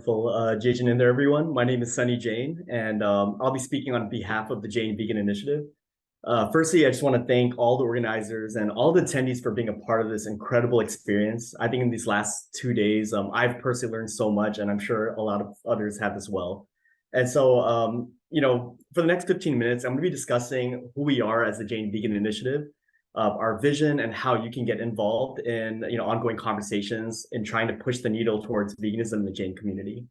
Wonderful. Jain in there, everyone. My name is Sunny Jain, and I'll be speaking on behalf of the Jain Vegan Initiative. Firstly, I just want to thank all the organizers and all the attendees for being a part of this incredible experience. I think in these last 2 days, I've personally learned so much, and I'm sure a lot of others have as well. And so, for the next 15 minutes, I'm going to be discussing who we are as the Jain Vegan Initiative, our vision, and how you can get involved in ongoing conversations in trying to push the needle towards veganism in the Jain community.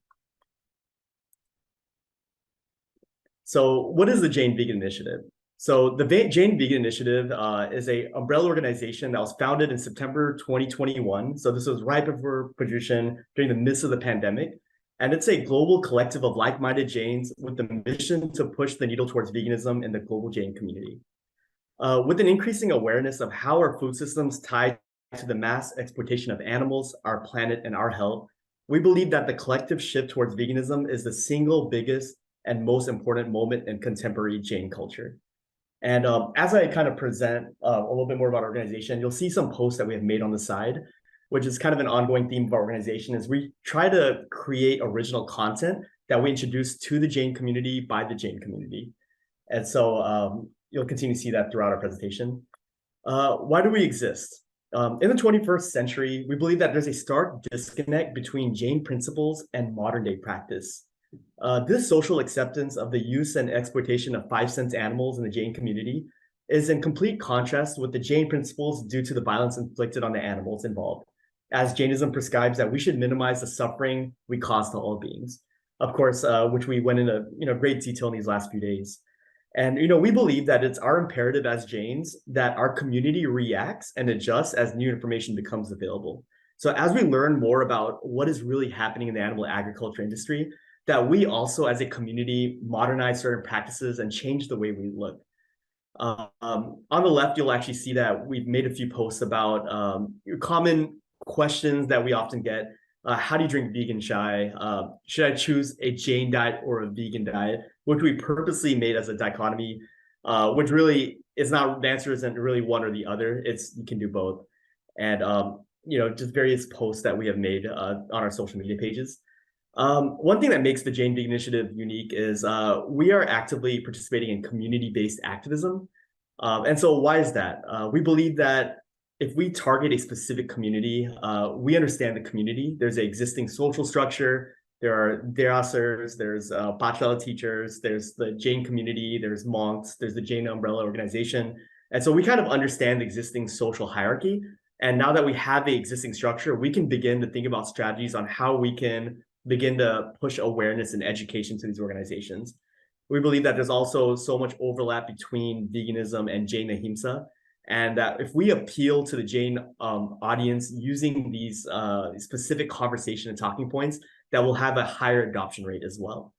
So what is the Jain Vegan Initiative? So the Jain Vegan Initiative is an umbrella organization that was founded in September 2021. So this was right before Patrician, during the midst of the pandemic. And it's a global collective of like-minded Jains with the mission to push the needle towards veganism in the global Jain community. With an increasing awareness of how our food systems tie to the mass exploitation of animals, our planet, and our health, we believe that the collective shift towards veganism is the single biggest and most important moment in contemporary Jain culture. And as I kind of present a little bit more about our organization, you'll see some posts that we have made on the side, which is kind of an ongoing theme of our organization, is we try to create original content that we introduce to the Jain community by the Jain community. And so you'll continue to see that throughout our presentation. Why do we exist? In the 21st century, we believe that there's a stark disconnect between Jain principles and modern day practice. This social acceptance of the use and exploitation of 5-cent animals in the Jain community is in complete contrast with the Jain principles due to the violence inflicted on the animals involved, as Jainism prescribes that we should minimize the suffering we cause to all beings. Of course, which we went into great detail in these last few days. And we believe that it's our imperative as Jains that our community reacts and adjusts as new information becomes available. So as we learn more about what is really happening in the animal agriculture industry, that we also as a community modernize certain practices and change the way we look. On the left, you'll actually see that we've made a few posts about common questions that we often get. How do you drink vegan chai? Should I choose a Jain diet or a vegan diet? Which we purposely made as a dichotomy, which really is not, the answer isn't really one or the other. It's, you can do both. And, just various posts that we have made on our social media pages. One thing that makes the Jain Vegan Initiative unique is we are actively participating in community-based activism. And so why is that? We believe that if we target a specific community, we understand the community. There's an existing social structure. There are derasers, there's Bachelor teachers, there's the Jain community, there's monks, there's the Jain umbrella organization. And so we kind of understand the existing social hierarchy. And now that we have the existing structure, we can begin to think about strategies on how we can begin to push awareness and education to these organizations. We believe that there's also so much overlap between veganism and Jain ahiṃsā, and that if we appeal to the Jain audience using these specific conversation and talking points, that will have a higher adoption rate as well.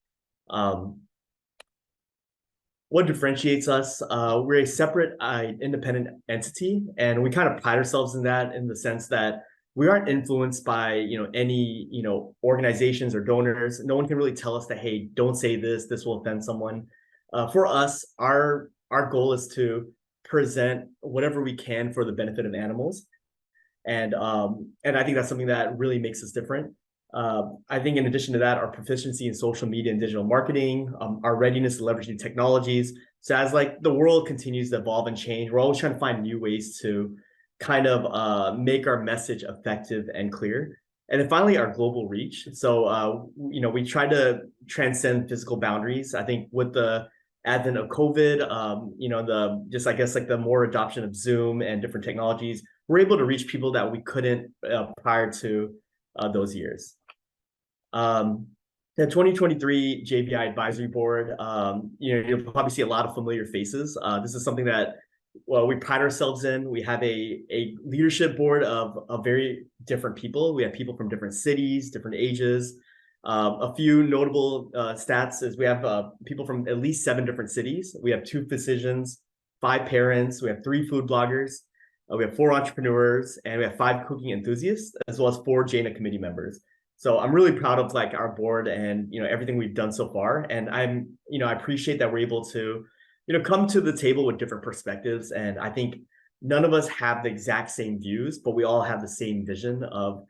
What differentiates us? We're a separate, independent entity, and we kind of pride ourselves in that, in the sense that we aren't influenced by any organizations or donors. No one can really tell us that, hey, don't say this, this will offend someone. For us, our goal is to present whatever we can for the benefit of animals, and I think that's something that really makes us different. I think in addition to that, our proficiency in social media and digital marketing, our readiness to leverage new technologies. So as the world continues to evolve and change, we're always trying to find new ways to kind of make our message effective and clear. And then finally, our global reach. So, we try to transcend physical boundaries. I think with the advent of COVID, the more adoption of Zoom and different technologies, we're able to reach people that we couldn't prior to those years. The 2023 JVI Advisory Board, you'll probably see a lot of familiar faces. This is something that we pride ourselves in. We have a leadership board of very different people. We have people from different cities, different ages. A few notable stats is we have people from at least 7 different cities. We have 2 physicians, 5 parents. We have 3 food bloggers. We have 4 entrepreneurs, and we have 5 cooking enthusiasts, as well as 4 Jaina committee members. So I'm really proud of our board and everything we've done so far. And I appreciate that we're able to come to the table with different perspectives. And I think none of us have the exact same views, but we all have the same vision of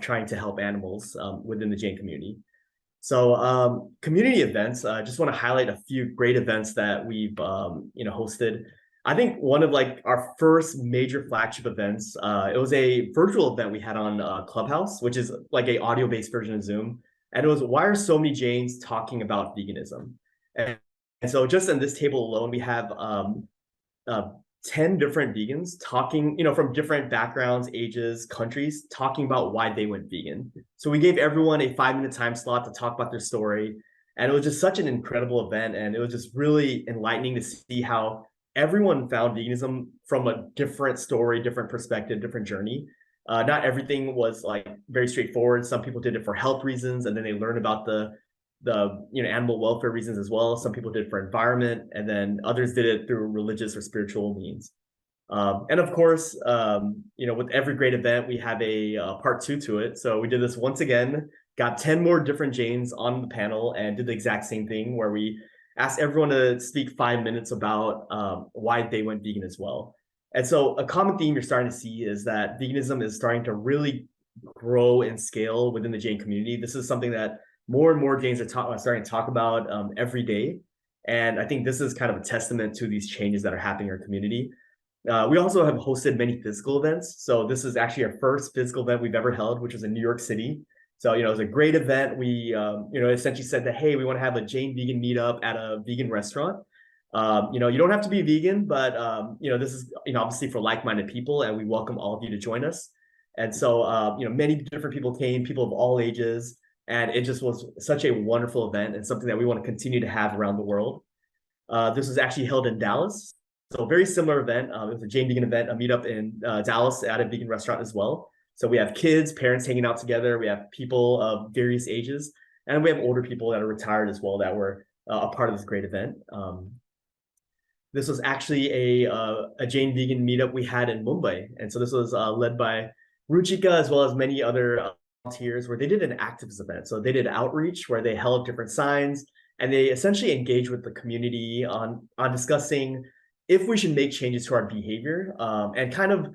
trying to help animals within the Jain community. So community events, I just want to highlight a few great events that we've hosted. I think one of like our first major flagship events, it was a virtual event we had on Clubhouse, which is like a audio-based version of Zoom. And it was, why are so many Jains talking about veganism? And so just in this table alone, we have uh, 10 different vegans talking, from different backgrounds, ages, countries, talking about why they went vegan. So we gave everyone a 5-minute time slot to talk about their story. And it was just such an incredible event. And it was just really enlightening to see how everyone found veganism from a different story, different perspective, different journey. Not everything was like very straightforward. Some people did it for health reasons, and then they learned about the animal welfare reasons as well. Some people did it for environment, and then others did it through religious or spiritual means. And of course, with every great event, we have a part two to it. So we did this once again, got 10 more different Jains on the panel and did the exact same thing where we asked everyone to speak 5 minutes about why they went vegan as well. And so a common theme you're starting to see is that veganism is starting to really grow and scale within the Jain community. This is something that more and more Jains are starting to talk about every day. And I think this is kind of a testament to these changes that are happening in our community. We also have hosted many physical events. So this is actually our first physical event we've ever held, which was in New York City. So, it was a great event. We, essentially said that, hey, we want to have a Jain vegan meetup at a vegan restaurant. You don't have to be vegan, but, this is, obviously for like-minded people, and we welcome all of you to join us. And so, many different people came, people of all ages, and it just was such a wonderful event and something that we want to continue to have around the world. This was actually held in Dallas. So a very similar event. It was a Jain vegan event, a meetup in Dallas at a vegan restaurant as well. So we have kids, parents hanging out together. We have people of various ages, and we have older people that are retired as well that were a part of this great event. This was actually a Jain vegan meetup we had in Mumbai. And so this was led by Ruchika as well as many other volunteers where they did an activist event. So they did outreach where they held different signs and they essentially engaged with the community on discussing if we should make changes to our behavior and kind of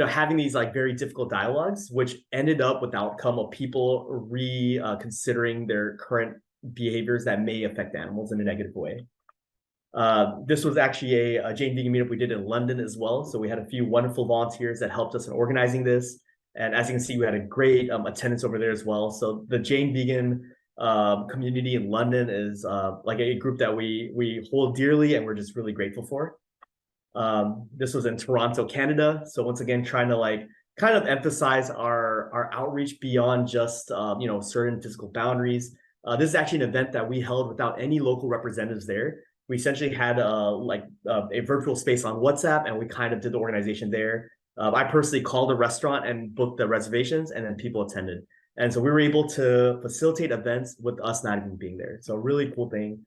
having these like very difficult dialogues, which ended up with the outcome of people reconsidering their current behaviors that may affect animals in a negative way. This was actually a Jain vegan meetup we did in London as well. So we had a few wonderful volunteers that helped us in organizing this. And as you can see, we had a great attendance over there as well. So the Jain vegan community in London is like a group that we hold dearly and we're just really grateful for. This was in Toronto, Canada. So once again, trying to like kind of emphasize our outreach beyond just certain physical boundaries. This is actually an event that we held without any local representatives there. We essentially had a virtual space on WhatsApp, and we kind of did the organization there. I personally called the restaurant and booked the reservations, and then people attended. And so we were able to facilitate events with us not even being there. So a really cool thing.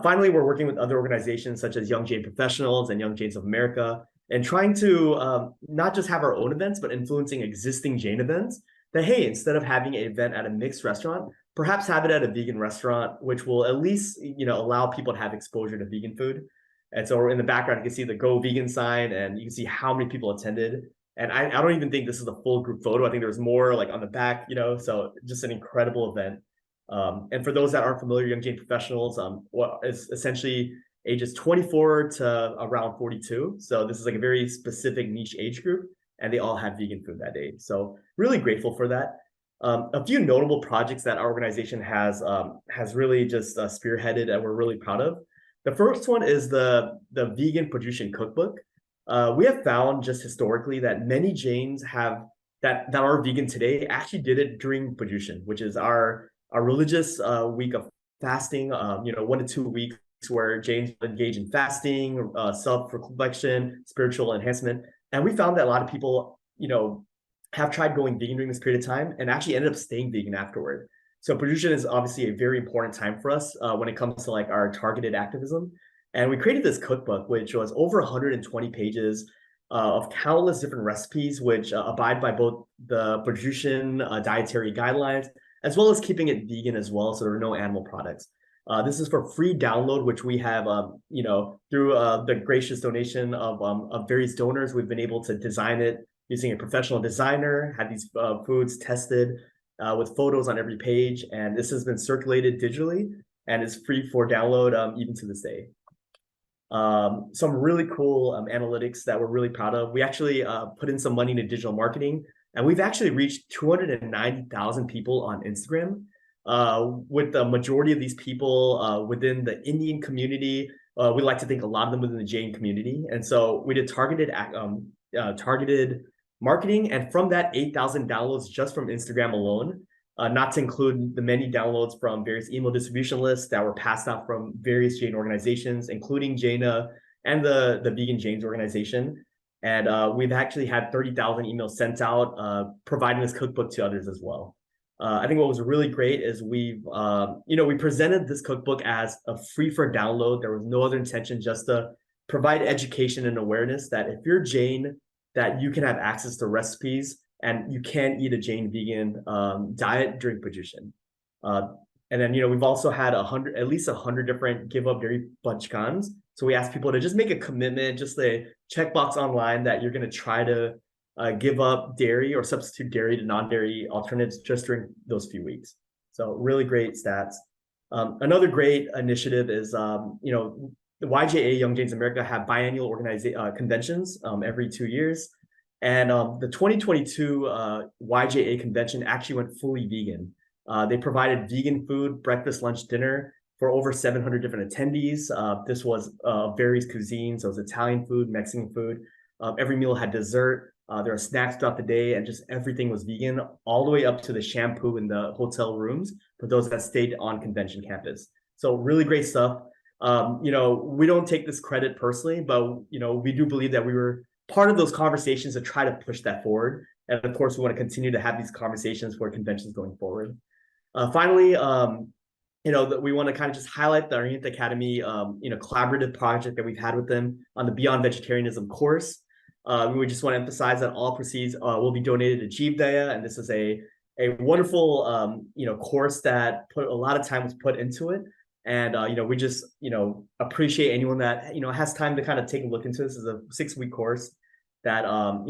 Finally, we're working with other organizations such as Young Jain Professionals and Young Jains of America, and trying to not just have our own events, but influencing existing Jain events. That, hey, instead of having an event at a mixed restaurant, perhaps have it at a vegan restaurant, which will at least allow people to have exposure to vegan food. And so in the background, you can see the Go Vegan sign, and you can see how many people attended. And I don't even think this is a full group photo. I think there was more like on the back, so just an incredible event. And for those that aren't familiar, Young Jain Professionals is essentially ages 24 to around 42. So this is like a very specific niche age group, and they all had vegan food that day. So really grateful for that. A few notable projects that our organization has really just spearheaded and we're really proud of. The first one is the Vegan Production Cookbook. We have found just historically that many Jains that are vegan today actually did it during Production, which is our religious week of fasting, 1 to 2 weeks where Jains engage in fasting, self-reflection, spiritual enhancement. And we found that a lot of people, have tried going vegan during this period of time and actually ended up staying vegan afterward. So Production is obviously a very important time for us when it comes to like our targeted activism. And we created this cookbook, which was over 120 pages of countless different recipes, which abide by both the Production dietary guidelines, as well as keeping it vegan as well. So there are no animal products. This is for free download, which we have, through the gracious donation of various donors, we've been able to design it using a professional designer, had these foods tested. with photos on every page. And this has been circulated digitally and is free for download even to this day. Some really cool analytics that we're really proud of. We actually put in some money into digital marketing, and we've actually reached 290,000 people on Instagram, with the majority of these people within the Indian community. We like to think a lot of them within the Jain community. And so we did targeted marketing, and from that 8,000 downloads just from Instagram alone, not to include the many downloads from various email distribution lists that were passed out from various Jain organizations, including Jaina and the Vegan Jains organization. And we've actually had 30,000 emails sent out, providing this cookbook to others as well. I think what was really great is we presented this cookbook as a free for download. There was no other intention, just to provide education and awareness that if you're Jain, that you can have access to recipes and you can eat a Jain vegan diet during Pajushan. And then, we've also had at least 100 different give up dairy bachkans. So we asked people to just make a commitment, just a checkbox online that you're going to try to give up dairy or substitute dairy to non-dairy alternatives just during those few weeks. So really great stats. Another great initiative is, the YJA Young Jains America have biannual conventions every 2 years. And the 2022 YJA convention actually went fully vegan. They provided vegan food, breakfast, lunch, dinner for over 700 different attendees. This was various cuisines. So it was Italian food, Mexican food. Every meal had dessert. There were snacks throughout the day, and just everything was vegan, all the way up to the shampoo in the hotel rooms for those that stayed on convention campus. So really great stuff. We don't take this credit personally, but we do believe that we were part of those conversations to try to push that forward. And of course, we want to continue to have these conversations for conventions going forward. Finally, we want to kind of just highlight the Arihanta Academy, collaborative project that we've had with them on the Beyond Vegetarianism course. We just want to emphasize that all proceeds will be donated to Jeevdaya, and this is a wonderful course that a lot of time was put into it. And we just appreciate anyone that has time to kind of take a look into this. This is a 6-week course that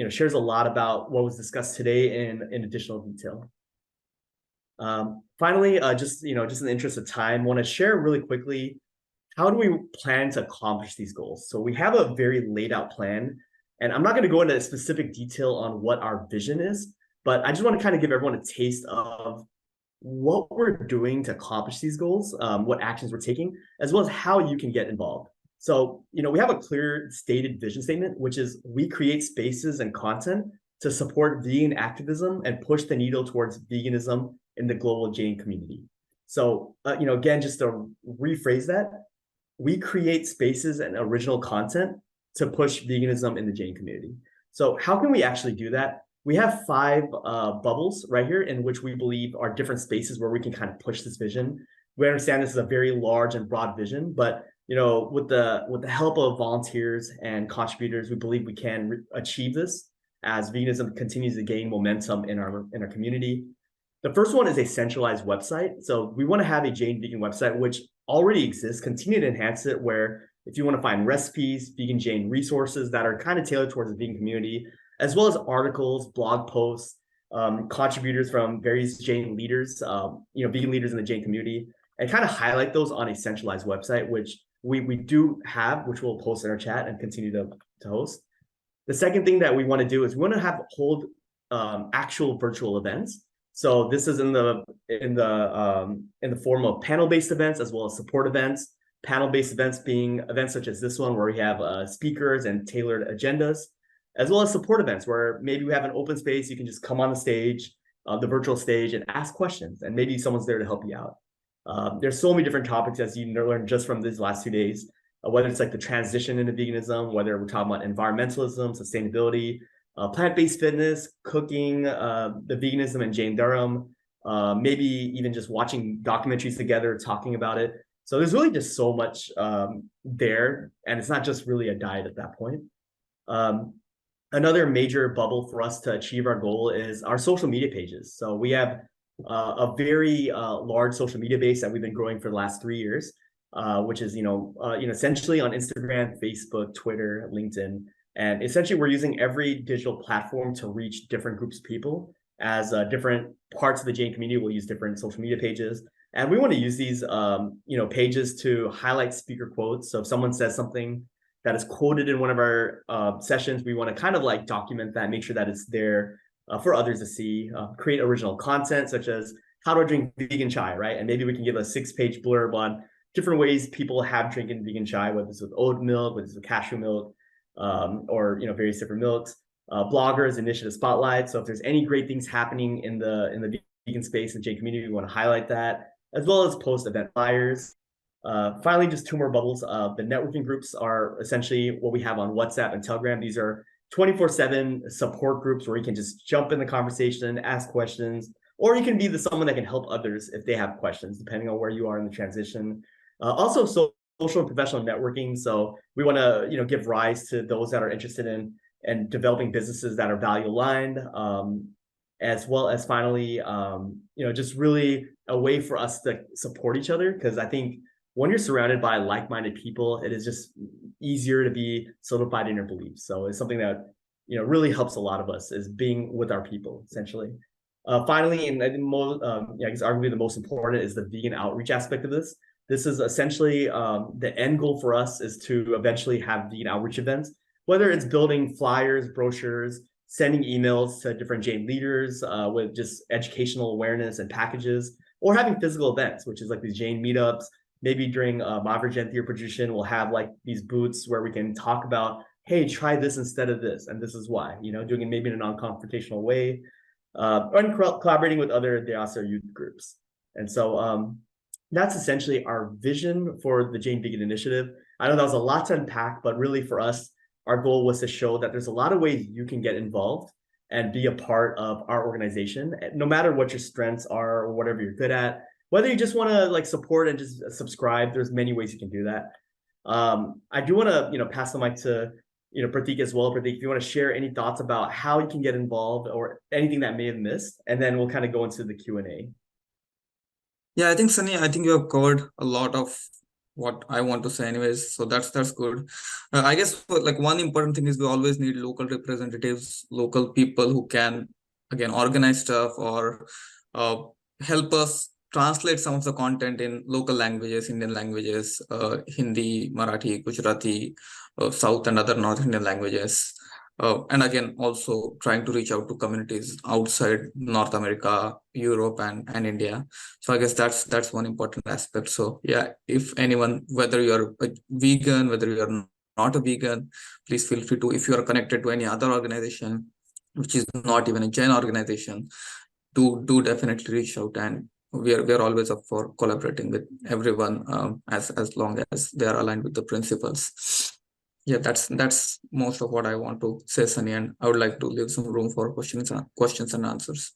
shares a lot about what was discussed today in additional detail. Finally, just in the interest of time, I want to share really quickly, how do we plan to accomplish these goals? So we have a very laid out plan, and I'm not going to go into specific detail on what our vision is, but I just want to kind of give everyone a taste of what we're doing to accomplish these goals, what actions we're taking, as well as how you can get involved. So, we have a clear stated vision statement, which is we create spaces and content to support vegan activism and push the needle towards veganism in the global Jain community. So, again, just to rephrase that, we create spaces and original content to push veganism in the Jain community. So how can we actually do that? We have 5 bubbles right here in which we believe are different spaces where we can kind of push this vision. We understand this is a very large and broad vision, but with the help of volunteers and contributors, we believe we can achieve this as veganism continues to gain momentum in our community. The first one is a centralized website. So we want to have a Jain vegan website, which already exists, continue to enhance it, where if you want to find recipes, vegan Jain resources that are kind of tailored towards the vegan community, as well as articles, blog posts, contributors from various Jain leaders, vegan leaders in the Jain community, and kind of highlight those on a centralized website, which we do have, which we'll post in our chat and continue to host. The second thing that we want to do is we want to hold actual virtual events. So this is in the form of panel-based events as well as support events. Panel-based events being events such as this one, where we have speakers and tailored agendas, as well as support events where maybe we have an open space, you can just come on the stage, the virtual stage, and ask questions, and maybe someone's there to help you out. There's so many different topics, as you learned just from these last 2 days, whether it's like the transition into veganism, whether we're talking about environmentalism, sustainability, plant-based fitness, cooking, the veganism and Jain Dharma, maybe even just watching documentaries together, talking about it. So there's really just so much there, and it's not just really a diet at that point. Another major bubble for us to achieve our goal is our social media pages. So we have a very large social media base that we've been growing for the last 3 years, which is essentially on Instagram, Facebook, Twitter, LinkedIn, and essentially we're using every digital platform to reach different groups of people. as different parts of the Jain community will use different social media pages. And we want to use these, pages to highlight speaker quotes. So if someone says something that is quoted in one of our sessions, we want to kind of like document that, make sure that it's there for others to see, create original content, such as how to drink vegan chai, right? And maybe we can give a 6-page blurb on different ways people have drinking vegan chai, whether it's with oat milk, whether it's with cashew milk, or various different milks. Bloggers, initiative spotlight. So if there's any great things happening in the vegan space and Jain community, we want to highlight that, as well as post event flyers. Finally, just 2 more bubbles. The networking groups are essentially what we have on WhatsApp and Telegram. These are 24/7 support groups where you can just jump in the conversation, ask questions, or you can be someone that can help others if they have questions, depending on where you are in the transition. Also, social and professional networking. So we want to, give rise to those that are interested in and developing businesses that are value aligned, as well as finally, just really a way for us to support each other. Because I think when you're surrounded by like-minded people, it is just easier to be solidified in your beliefs. So it's something that, really helps a lot of us, is being with our people, essentially. Finally, and I think I guess arguably the most important is the vegan outreach aspect of this. This is essentially the end goal for us is to eventually have vegan outreach events, whether it's building flyers, brochures, sending emails to different Jain leaders with just educational awareness and packages, or having physical events, which is like these Jain meetups. Maybe during Mahavir Jayanti or Pradyushan, we'll have like these booths where we can talk about, hey, try this instead of this, and this is why, doing it maybe in a non-confrontational way, and collaborating with other Dhyasa youth groups. And so that's essentially our vision for the Jain Vegan Initiative. I know that was a lot to unpack, but really for us, our goal was to show that there's a lot of ways you can get involved and be a part of our organization, no matter what your strengths are or whatever you're good at. Whether you just want to like support and just subscribe, there's many ways you can do that. I do want to, pass the mic to, Pratik as well. Pratik, if you want to share any thoughts about how you can get involved or anything that may have missed, and then we'll kind of go into the Q&A. Yeah, I think Sunny, I think you have covered a lot of what I want to say anyways. So that's good. I guess like one important thing is we always need local representatives, local people who can, again, organize stuff or help us translate some of the content in local languages, Indian languages, Hindi, Marathi, Gujarati, South and other North Indian languages. And again, also trying to reach out to communities outside North America, Europe, and India. So I guess that's one important aspect. So yeah, if anyone, whether you're a vegan, whether you're not a vegan, please feel free to, if you are connected to any other organization, which is not even a Jain organization, do definitely reach out, and we're always up for collaborating with everyone as long as they are aligned with the principles. Yeah, that's most of what I want to say, Sunny, and I would like to leave some room for questions and answers.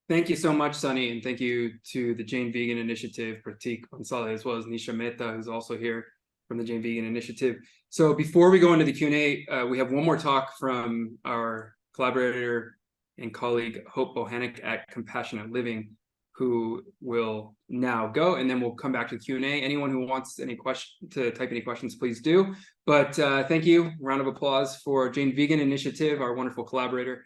Thank you so much, Sunny, and thank you to the Jain Vegan Initiative, Pratik Bansal, as well as Nisha Mehta, who's also here from the Jain Vegan Initiative. So before we go into the Q&A, we have one more talk from our collaborator and colleague, Hope Bohannick at Compassionate Living, who will now go, and then we'll come back to the Q&A. Anyone who wants any question to type any questions, please do. But thank you. Round of applause for Jain Vegan Initiative, our wonderful collaborator.